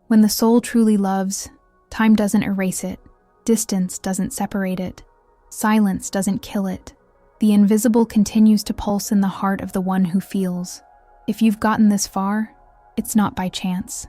When the soul truly loves, time doesn't erase it, distance doesn't separate it, silence doesn't kill it. The invisible continues to pulse in the heart of the one who feels. If you've gotten this far, it's not by chance.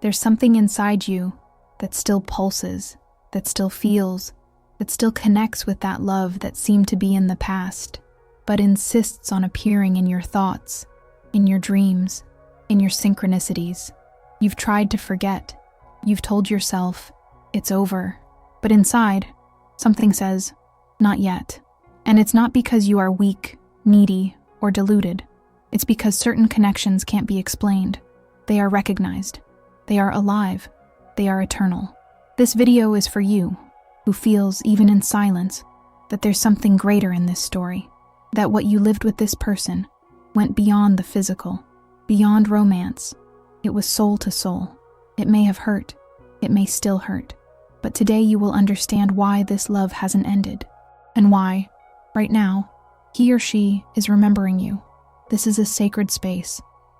There's something inside you that still pulses, that still feels, that still connects with that love that seemed to be in the past, but insists on appearing in your thoughts, in your dreams, in your synchronicities. You've tried to forget. You've told yourself, it's over. But inside, something says, not yet. And it's not because you are weak, needy, or deluded. It's because certain connections can't be explained. They are recognized. They are alive. They are eternal. This video is for you, who feels, even in silence, that there's something greater in this story. That what you lived with this person went beyond the physical, beyond romance. It was soul to soul. It may have hurt. It may still hurt. But today you will understand why this love hasn't ended. And why, right now, he or she is remembering you. This is a sacred space.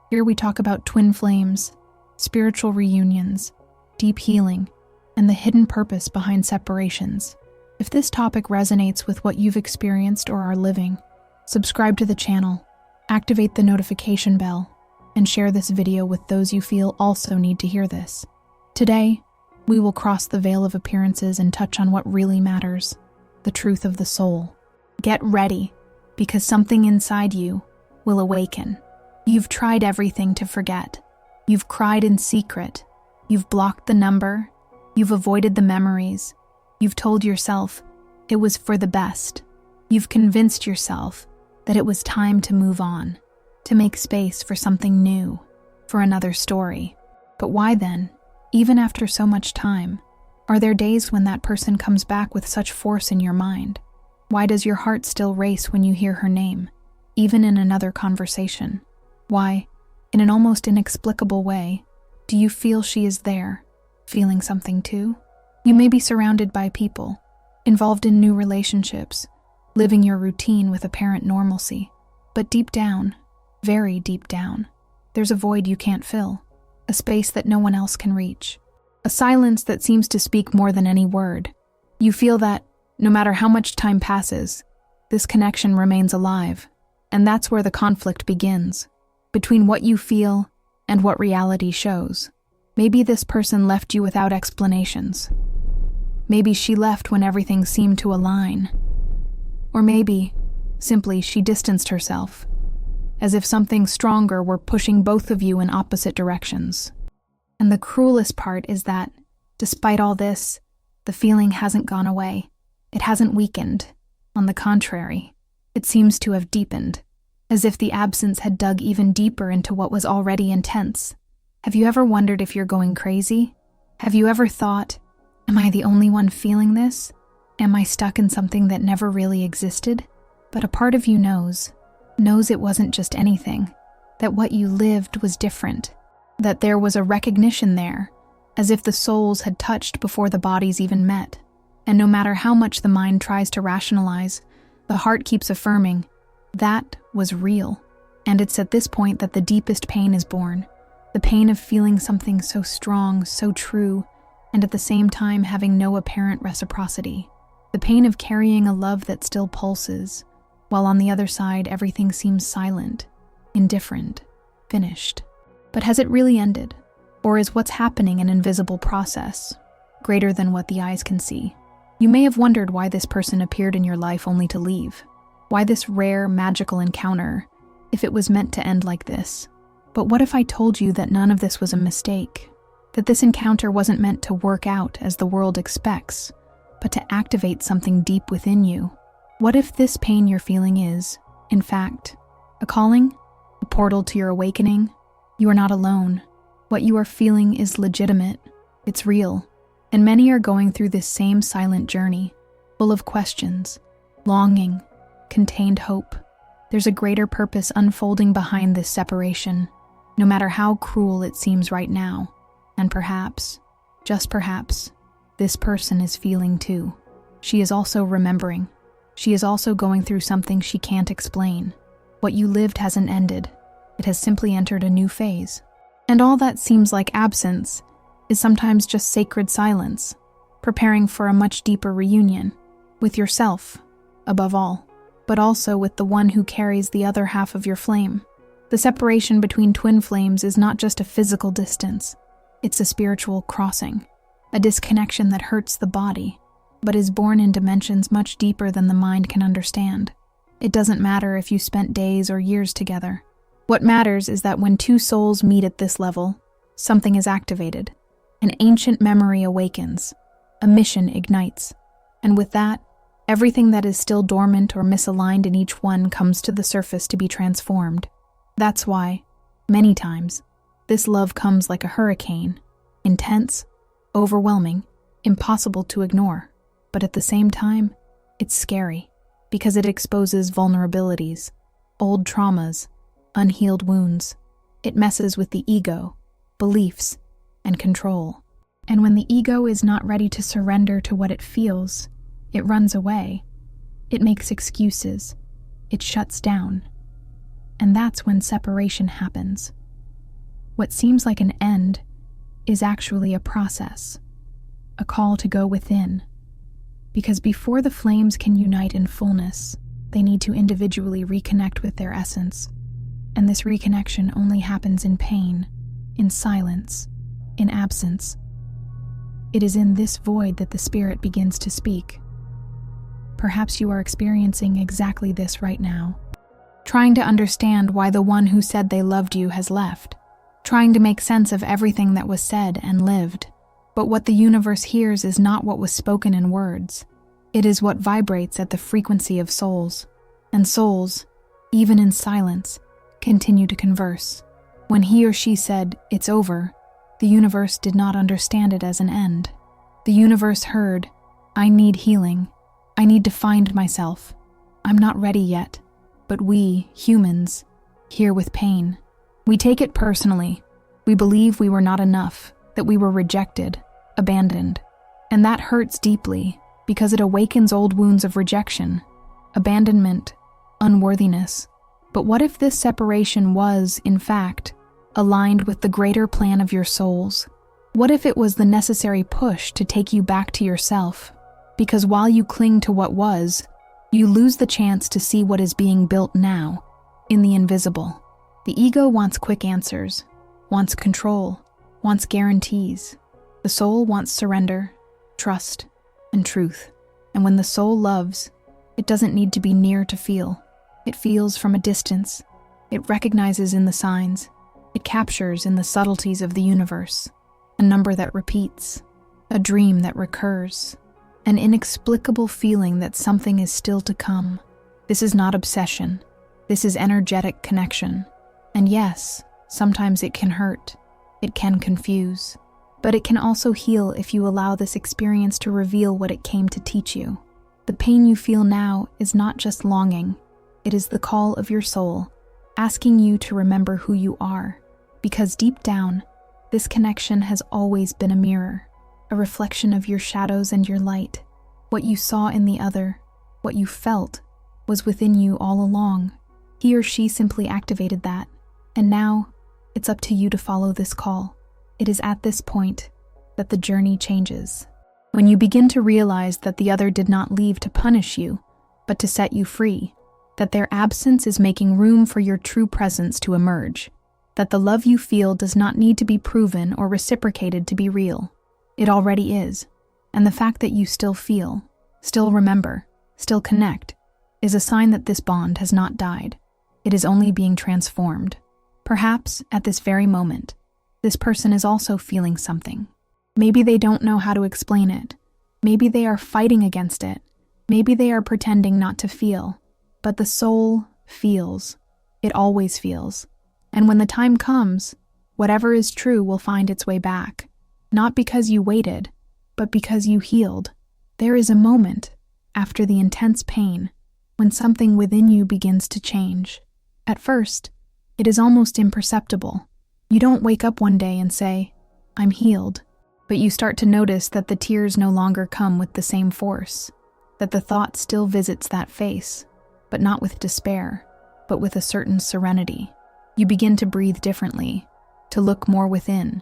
Here we talk about twin flames, spiritual reunions, deep healing, and the hidden purpose behind separations. If this topic resonates with what you've experienced or are living, subscribe to the channel, activate the notification bell, and share this video with those you feel also need to hear this. Today, we will cross the veil of appearances and touch on what really matters, the truth of the soul. Get ready, because something inside you will awaken. You've tried everything to forget. You've cried in secret. You've blocked the number. You've avoided the memories. You've told yourself it was for the best. You've convinced yourself that it was time to move on, to make space for something new, for another story. But why then, even after so much time, are there days when that person comes back with such force in your mind? Why does your heart still race when you hear her name, even in another conversation? Why, in an almost inexplicable way, do you feel she is there, feeling something too? You may be surrounded by people, involved in new relationships, living your routine with apparent normalcy. But deep down, very deep down, there's a void you can't fill, a space that no one else can reach, a silence that seems to speak more than any word. You feel that, no matter how much time passes, this connection remains alive, and that's where the conflict begins, between what you feel and what reality shows. Maybe this person left you without explanations. Maybe she left when everything seemed to align. Or maybe, simply, she distanced herself, as if something stronger were pushing both of you in opposite directions. And the cruelest part is that, despite all this, the feeling hasn't gone away. It hasn't weakened. On the contrary, it seems to have deepened, as if the absence had dug even deeper into what was already intense. Have you ever wondered if you're going crazy? Have you ever thought, am I the only one feeling this? Am I stuck in something that never really existed? But a part of you knows it wasn't just anything, that what you lived was different, that there was a recognition there, as if the souls had touched before the bodies even met. And no matter how much the mind tries to rationalize, the heart keeps affirming, that was real. And it's at this point that the deepest pain is born, the pain of feeling something so strong, so true, and at the same time having no apparent reciprocity. The pain of carrying a love that still pulses, while on the other side everything seems silent, indifferent, finished. But has it really ended? Or is what's happening an invisible process, greater than what the eyes can see? You may have wondered why this person appeared in your life only to leave. Why this rare, magical encounter, if it was meant to end like this? But what if I told you that none of this was a mistake? That this encounter wasn't meant to work out as the world expects, but to activate something deep within you? What if this pain you're feeling is, in fact, a calling? A portal to your awakening? You are not alone. What you are feeling is legitimate. It's real. And many are going through this same silent journey, full of questions, longing, contained hope. There's a greater purpose unfolding behind this separation, no matter how cruel it seems right now. And perhaps, just perhaps, this person is feeling too. She is also remembering. She is also going through something she can't explain. What you lived hasn't ended. It has simply entered a new phase. And all that seems like absence is sometimes just sacred silence, preparing for a much deeper reunion, with yourself, above all, but also with the one who carries the other half of your flame. The separation between twin flames is not just a physical distance, it's a spiritual crossing, a disconnection that hurts the body, but is born in dimensions much deeper than the mind can understand. It doesn't matter if you spent days or years together. What matters is that when two souls meet at this level, something is activated. An ancient memory awakens, a mission ignites, and with that, everything that is still dormant or misaligned in each one comes to the surface to be transformed. That's why, many times, this love comes like a hurricane, intense, overwhelming, impossible to ignore. But at the same time, it's scary, because it exposes vulnerabilities, old traumas, unhealed wounds. It messes with the ego, beliefs, and control. And when the ego is not ready to surrender to what it feels, it runs away. It makes excuses. It shuts down. And that's when separation happens. What seems like an end is actually a process, a call to go within. Because before the flames can unite in fullness, they need to individually reconnect with their essence. And this reconnection only happens in pain, in silence, in absence. It is in this void that the spirit begins to speak. Perhaps you are experiencing exactly this right now. Trying to understand why the one who said they loved you has left. Trying to make sense of everything that was said and lived. But what the universe hears is not what was spoken in words. It is what vibrates at the frequency of souls. And souls, even in silence, continue to converse. When he or she said, "It's over," the universe did not understand it as an end. The universe heard, "I need healing. I need to find myself. I'm not ready yet." But we, humans, hear with pain. We take it personally. We believe we were not enough, that we were rejected, abandoned. And that hurts deeply because it awakens old wounds of rejection, abandonment, unworthiness. But what if this separation was, in fact, aligned with the greater plan of your souls? What if it was the necessary push to take you back to yourself? Because while you cling to what was, you lose the chance to see what is being built now, in the invisible. The ego wants quick answers, wants control, wants guarantees. The soul wants surrender, trust, and truth. And when the soul loves, it doesn't need to be near to feel. It feels from a distance. It recognizes in the signs. It captures in the subtleties of the universe. A number that repeats, a dream that recurs, an inexplicable feeling that something is still to come. This is not obsession. This is energetic connection. And yes, sometimes it can hurt. It can confuse. But it can also heal if you allow this experience to reveal what it came to teach you. The pain you feel now is not just longing. It is the call of your soul, asking you to remember who you are. Because deep down, this connection has always been a mirror, a reflection of your shadows and your light. What you saw in the other, what you felt, was within you all along. He or she simply activated that. And now, it's up to you to follow this call. It is at this point that the journey changes. When you begin to realize that the other did not leave to punish you, but to set you free, that their absence is making room for your true presence to emerge, that the love you feel does not need to be proven or reciprocated to be real. It already is. And the fact that you still feel, still remember, still connect, is a sign that this bond has not died. It is only being transformed. Perhaps, at this very moment, this person is also feeling something. Maybe they don't know how to explain it. Maybe they are fighting against it. Maybe they are pretending not to feel. But the soul feels. It always feels. And when the time comes, whatever is true will find its way back. Not because you waited, but because you healed. There is a moment, after the intense pain, when something within you begins to change. At first, it is almost imperceptible. You don't wake up one day and say, "I'm healed." But you start to notice that the tears no longer come with the same force, that the thought still visits that face, but not with despair, but with a certain serenity. You begin to breathe differently, to look more within,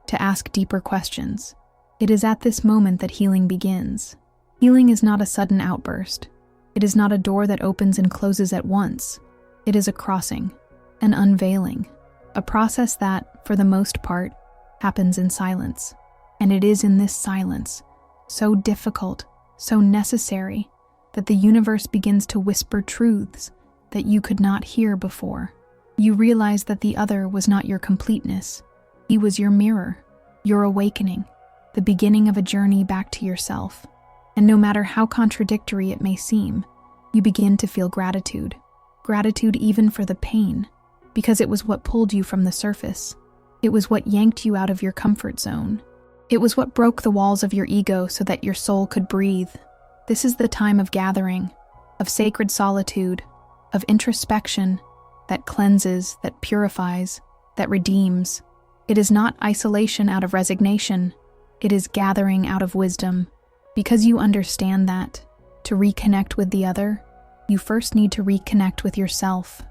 to ask deeper questions. It is at this moment that healing begins. Healing is not a sudden outburst. It is not a door that opens and closes at once. It is a crossing, an unveiling, a process that, for the most part, happens in silence. And it is in this silence, so difficult, so necessary, that the universe begins to whisper truths that you could not hear before. You realize that the other was not your completeness. He was your mirror, your awakening, the beginning of a journey back to yourself. And no matter how contradictory it may seem, you begin to feel gratitude. Gratitude even for the pain, because it was what pulled you from the surface. It was what yanked you out of your comfort zone. It was what broke the walls of your ego so that your soul could breathe. This is the time of gathering, of sacred solitude, of introspection that cleanses, that purifies, that redeems. It is not isolation out of resignation. It is gathering out of wisdom. Because you understand that, to reconnect with the other, you first need to reconnect with yourself.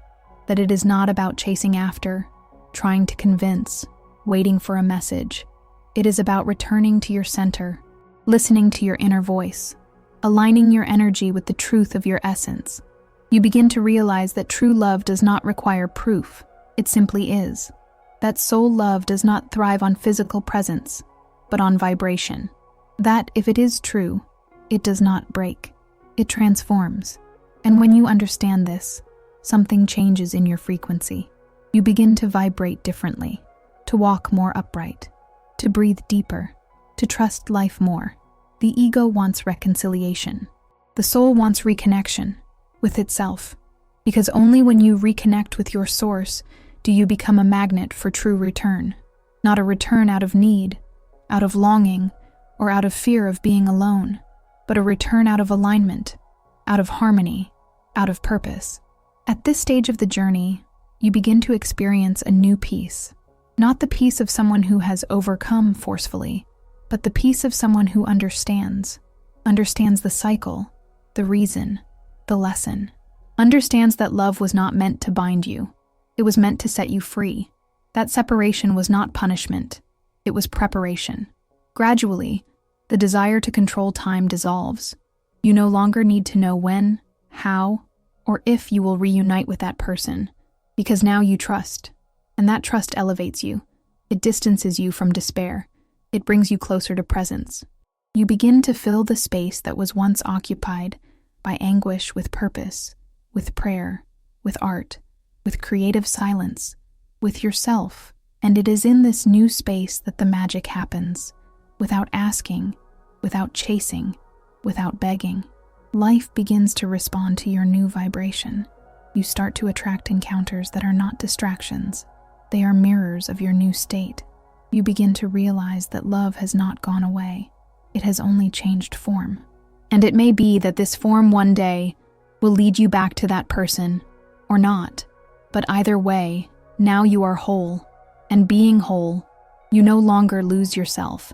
That it is not about chasing after, trying to convince, waiting for a message. It is about returning to your center, listening to your inner voice, aligning your energy with the truth of your essence. You begin to realize that true love does not require proof. It simply is. That soul love does not thrive on physical presence, but on vibration. That, if it is true, it does not break. It transforms. And when you understand this, something changes in your frequency. You begin to vibrate differently, to walk more upright, to breathe deeper, to trust life more. The ego wants reconciliation. The soul wants reconnection with itself, because only when you reconnect with your source do you become a magnet for true return. Not a return out of need, out of longing, or out of fear of being alone, but a return out of alignment, out of harmony, out of purpose. At this stage of the journey, you begin to experience a new peace. Not the peace of someone who has overcome forcefully, but the peace of someone who understands the cycle, the reason, the lesson. Understands that love was not meant to bind you. It was meant to set you free. That separation was not punishment. It was preparation. Gradually, the desire to control time dissolves. You no longer need to know when, how, or if you will reunite with that person, because now you trust. And that trust elevates you. It distances you from despair. It brings you closer to presence. You begin to fill the space that was once occupied by anguish with purpose, with prayer, with art, with creative silence, with yourself. And it is in this new space that the magic happens. Without asking, without chasing, without begging, life begins to respond to your new vibration. You start to attract encounters that are not distractions. They are mirrors of your new state. You begin to realize that love has not gone away. It has only changed form. And it may be that this form one day will lead you back to that person, or not. But either way, now you are whole. And being whole, you no longer lose yourself.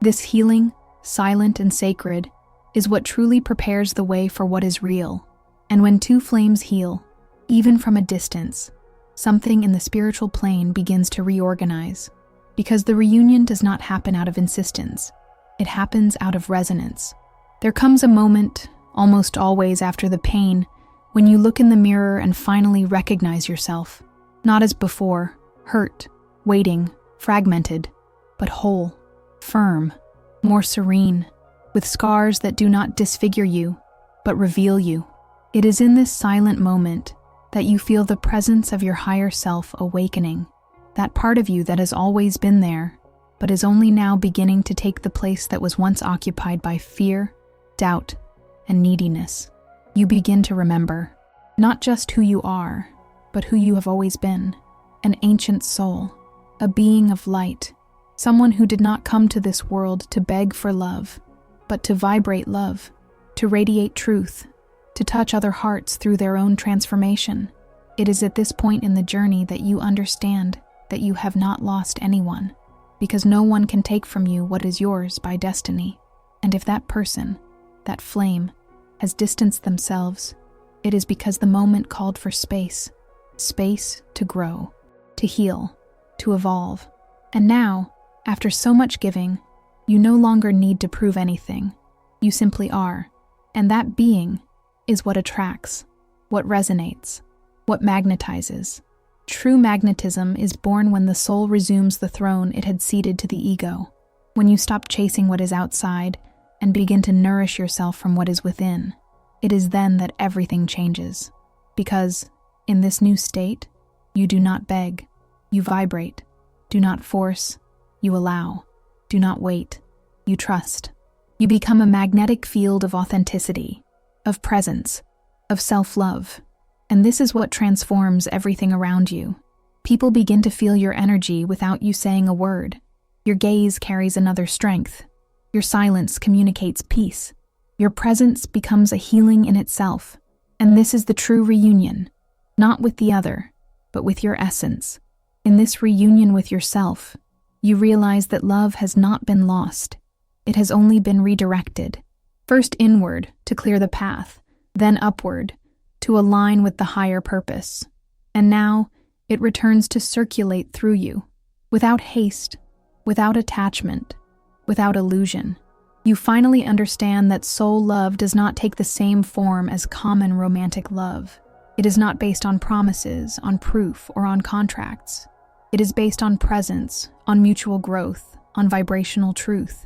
This healing, silent and sacred, is what truly prepares the way for what is real. And when two flames heal, even from a distance, something in the spiritual plane begins to reorganize. Because the reunion does not happen out of insistence. It happens out of resonance. There comes a moment, almost always after the pain, when you look in the mirror and finally recognize yourself. Not as before, hurt, waiting, fragmented, but whole, firm, more serene, with scars that do not disfigure you, but reveal you. It is in this silent moment that you feel the presence of your higher self awakening, that part of you that has always been there, but is only now beginning to take the place that was once occupied by fear, doubt, and neediness. You begin to remember, not just who you are, but who you have always been, an ancient soul, a being of light, someone who did not come to this world to beg for love, but to vibrate love, to radiate truth, to touch other hearts through their own transformation. It is at this point in the journey that you understand that you have not lost anyone, because no one can take from you what is yours by destiny. And if that person, that flame, has distanced themselves, it is because the moment called for space to grow, to heal, to evolve. And now, After so much giving, you no longer need to prove anything. You simply are. And that being is what attracts, what resonates, what magnetizes. True magnetism is born when the soul resumes the throne it had ceded to the ego, when you stop chasing what is outside and begin to nourish yourself from what is within. It is then that everything changes. Because, in this new state, you do not beg, you vibrate. Do not force, you allow. Do not wait, you trust. You become a magnetic field of authenticity, of presence, of self-love. And this is what transforms everything around you. People begin to feel your energy without you saying a word. Your gaze carries another strength. Your silence communicates peace. Your presence becomes a healing in itself. And this is the true reunion, not with the other, but with your essence. In this reunion with yourself, you realize that love has not been lost. It has only been redirected. First inward to clear the path, then upward to align with the higher purpose. And now it returns to circulate through you, without haste, without attachment, without illusion. You finally understand that soul love does not take the same form as common romantic love. It is not based on promises, on proof, or on contracts. It is based on presence, on mutual growth, on vibrational truth.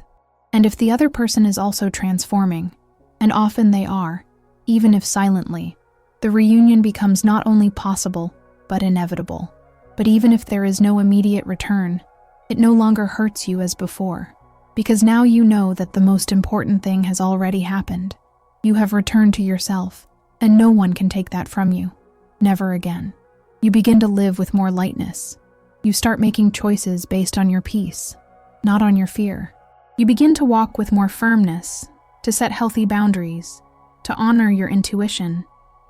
And if the other person is also transforming, and often they are, even if silently, the reunion becomes not only possible, but inevitable. But even if there is no immediate return, it no longer hurts you as before. Because now you know that the most important thing has already happened. You have returned to yourself, and no one can take that from you. Never again. You begin to live with more lightness. You start making choices based on your peace, not on your fear. You begin to walk with more firmness, to set healthy boundaries, to honor your intuition.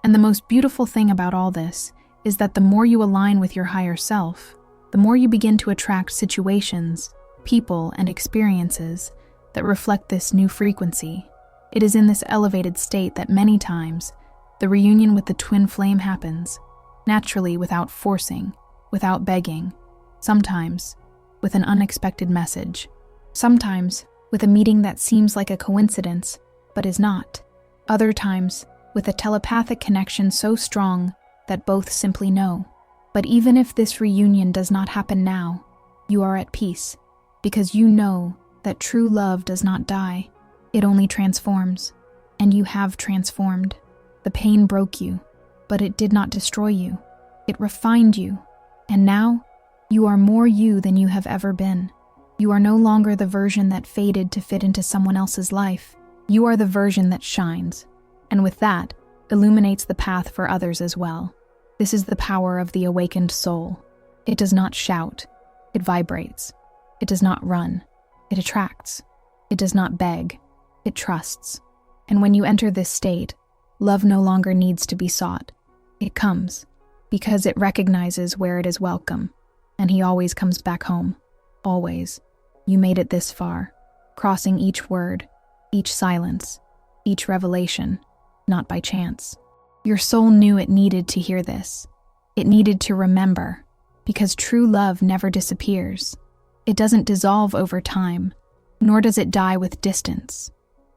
And the most beautiful thing about all this is that the more you align with your higher self, the more you begin to attract situations, people, and experiences that reflect this new frequency. It is in this elevated state that many times the reunion with the twin flame happens, naturally, without forcing, without begging, sometimes with an unexpected message, sometimes with a meeting that seems like a coincidence but is not, other times with a telepathic connection so strong that both simply know. But even if this reunion does not happen now, you are at peace, because you know that true love does not die, it only transforms, and you have transformed. The pain broke you, but it did not destroy you. It refined you, and now you are more you than you have ever been. You are no longer the version that faded to fit into someone else's life. You are the version that shines, and with that, illuminates the path for others as well. This is the power of the awakened soul. It does not shout, it vibrates. It does not run, it attracts. It does not beg, it trusts. And when you enter this state, love no longer needs to be sought. It comes, because it recognizes where it is welcome, and he always comes back home. Always. You made it this far, crossing each word, each silence, each revelation, not by chance. Your soul knew it needed to hear this. It needed to remember, because true love never disappears. It doesn't dissolve over time, nor does it die with distance.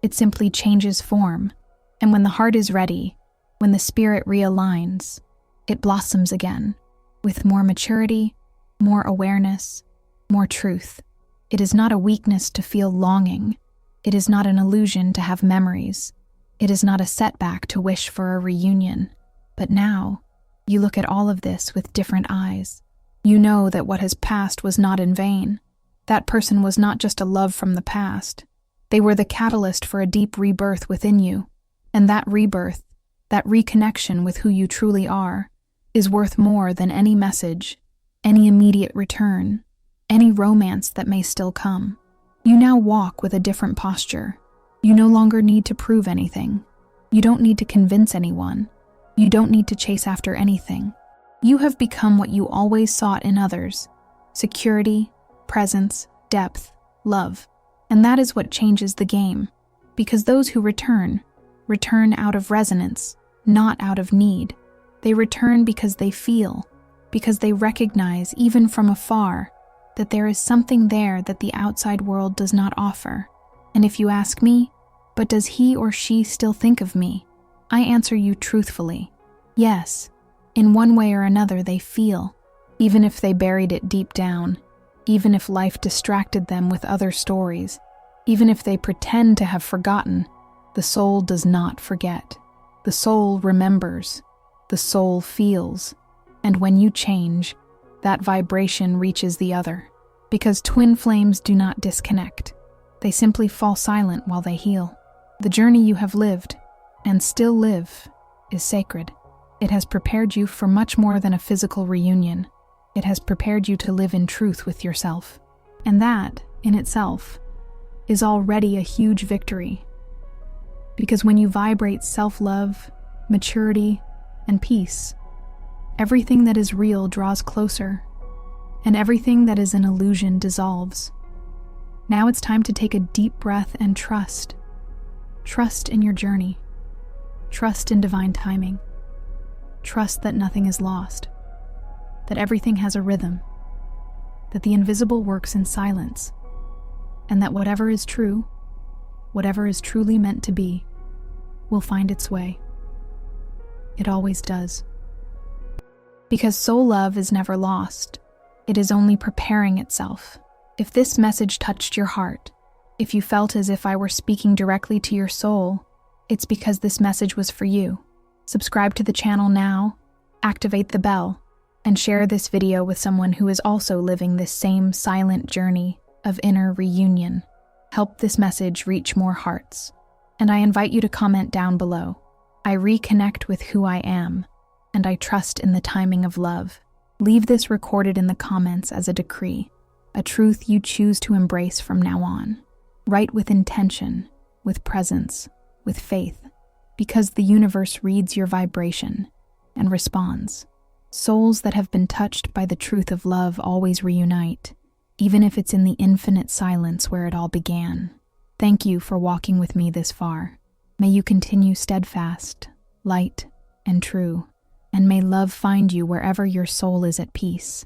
It simply changes form, and when the heart is ready, when the spirit realigns, it blossoms again, with more maturity, more awareness, more truth. It is not a weakness to feel longing. It is not an illusion to have memories. It is not a setback to wish for a reunion. But now, you look at all of this with different eyes. You know that what has passed was not in vain. That person was not just a love from the past. They were the catalyst for a deep rebirth within you. And that rebirth, that reconnection with who you truly are, is worth more than any message, any immediate return, any romance that may still come. You now walk with a different posture. You no longer need to prove anything. You don't need to convince anyone. You don't need to chase after anything. You have become what you always sought in others: security, presence, depth, love. And that is what changes the game. Because those who return out of resonance, not out of need. They return because they feel, because they recognize, even from afar, that there is something there that the outside world does not offer. And if you ask me, but does he or she still think of me? I answer you truthfully. Yes, in one way or another they feel, even if they buried it deep down, even if life distracted them with other stories, even if they pretend to have forgotten, the soul does not forget. The soul remembers. The soul feels. And when you change, that vibration reaches the other. Because twin flames do not disconnect. They simply fall silent while they heal. The journey you have lived, and still live, is sacred. It has prepared you for much more than a physical reunion. It has prepared you to live in truth with yourself. And that, in itself, is already a huge victory. Because when you vibrate self-love, maturity, and peace, everything that is real draws closer, and everything that is an illusion dissolves. Now it's time to take a deep breath and trust. Trust in your journey. Trust in divine timing. Trust that nothing is lost, that everything has a rhythm, that the invisible works in silence, and that whatever is true, whatever is truly meant to be, will find its way. It always does. Because soul love is never lost. It is only preparing itself. If this message touched your heart, if you felt as if I were speaking directly to your soul, it's because this message was for you. Subscribe to the channel now, activate the bell, and share this video with someone who is also living this same silent journey of inner reunion. Help this message reach more hearts. And I invite you to comment down below. I reconnect with who I am, and I trust in the timing of love. Leave this recorded in the comments as a decree, a truth you choose to embrace from now on. Write with intention, with presence, with faith, because the universe reads your vibration and responds. Souls that have been touched by the truth of love always reunite, even if it's in the infinite silence where it all began. Thank you for walking with me this far. May you continue steadfast, light, and true, and may love find you wherever your soul is at peace.